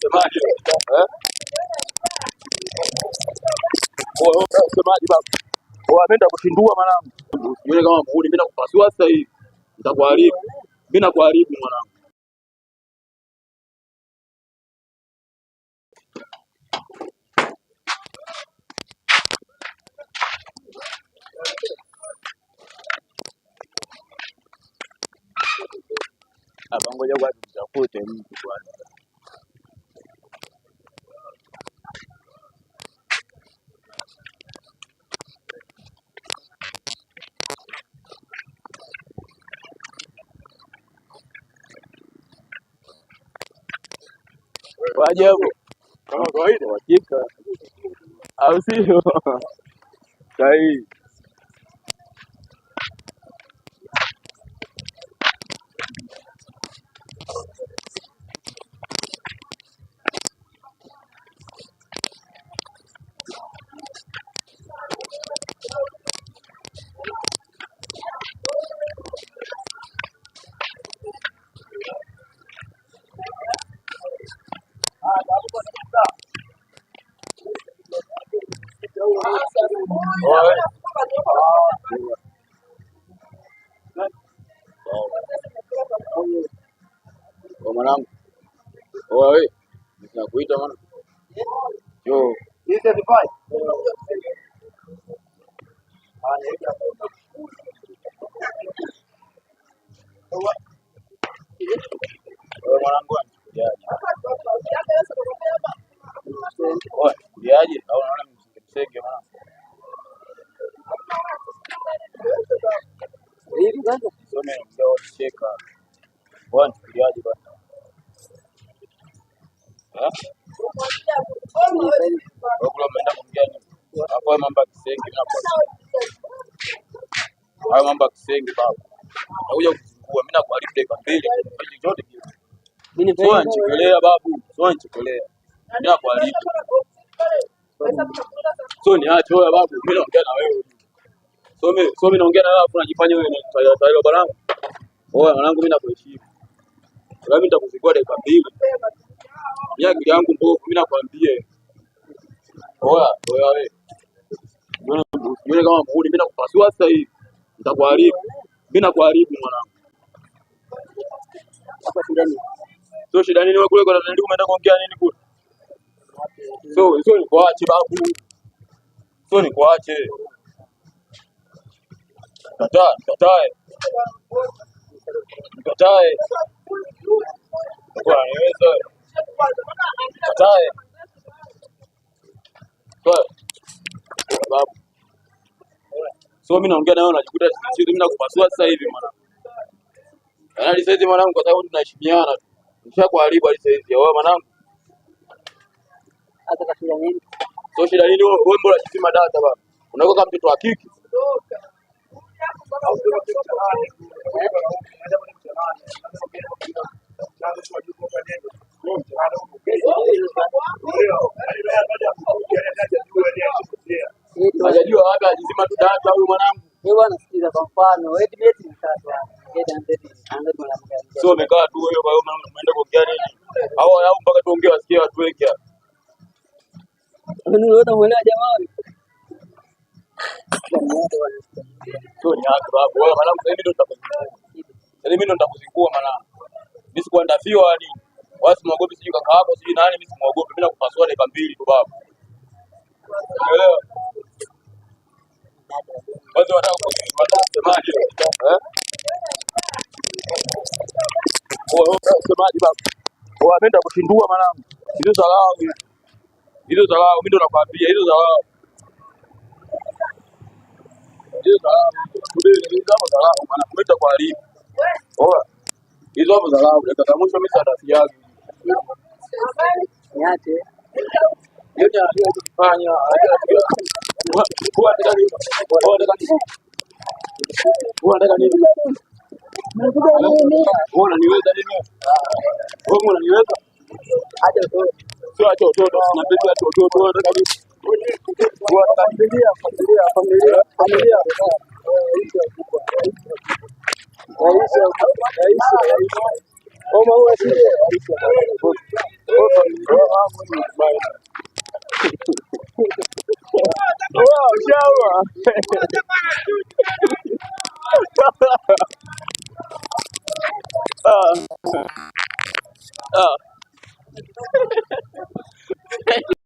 Semaji. Semaji baba. Ameenda kushindua mwanangu. Yule kama muuni mimi nakupasua sasa hivi. Nitakuharibu. Mimi nakuharibu mwanangu. Hapa ngoja kwanza tutafute mtu kwanza. Wajabu kama kawaida hakika au sio? Sahihi. Mwanangu. Wewe, ninakuita mwana. Yo, ni 35. Wewe mwanangu anakujaje? Wewe, kujaje? Au unaona msenge mwanangu? Hivi kwanza tusome ndio cheka. Bwana kujaje bwana? Wakula mnaenda kumgani? Hapo mambo ya kisenge na kwa. Hayo mambo ya kisenge baba. Nakuja kuzungua mimi nakuharibu dakika 2 kufanya chochote kile. Mimi sio nichekelea babu, sio nichekelea. Mimi nakuharibu. Sio niache wewe babu, mimi naongea na wewe. Sio mimi naongea na wewe afu unajifanya wewe ni tailo barangu. Oya mwanangu mimi nakuheshimu. Mimi nitakuzungua dakika 2. Mimi akili yangu mbovu mimi nakwambia. Oya wewe. Yule kama muuni mimi nakupasua sasa hivi. Nitakuharibu. Mimi nakuharibu mwanangu. Hapa shida nini? Sio shida nini wewe kule kwa nani umeenda kuongea nini kule? Sio ni kuache babu. Sio ni kuache. Katae. Kwa niweza. Katae. Kwa babu. So mimi naongea na wewe unajikuta sisi mimi nakupasua sasa hivi mwanangu. Yaani sasa hivi mwanangu kwa sababu tunaheshimiana tu. Nishakuharibu hadi sasa hivi. Wewe mwanangu. Hata kashida nini? So shida nini wewe mbona unajipima data baba? Unaweka kama mtoto wa kike. Unajua wapi ajizima tu data huyu mwanangu? Wewe bwana sikiza kwa mfano, wewe date ni tatu hapa. Sio umekaa tu wewe kwa hiyo unaenda kuongea nini? Au mpaka tuongee wasikie watu wengi hapa. Mimi niona mwana jamaa. Sio ni haki babu. Wewe mwanangu sasa hivi ndo nitakuzingua. Sasa hivi ndo nitakuzingua mwanangu. Mimi sikuandafiwa hadi. Wasi muogopi sijui kaka yako sijui nani mimi simuogopi. Mimi nakupasua dakika 2 tu babu. Unaelewa? Watu wanasemaje? Semaji babu. Ameenda kushindua mwanangu. Hizo dharau. Mimi ndo nakwambia hizo dharau. Hizo kama dharau maana umeenda kwa haribu. Oa. Hizo hapo dharau. Dakika mwisho mimi sadasi yake. Niache. Yote aliyofanya unataka nini? Unaniweza nini? Wewe unaniweza? Acha tu. Sio acha tu, tunapenda tu unataka nini? Familia. Aisha. Oma huwa sio. Wow, shawa.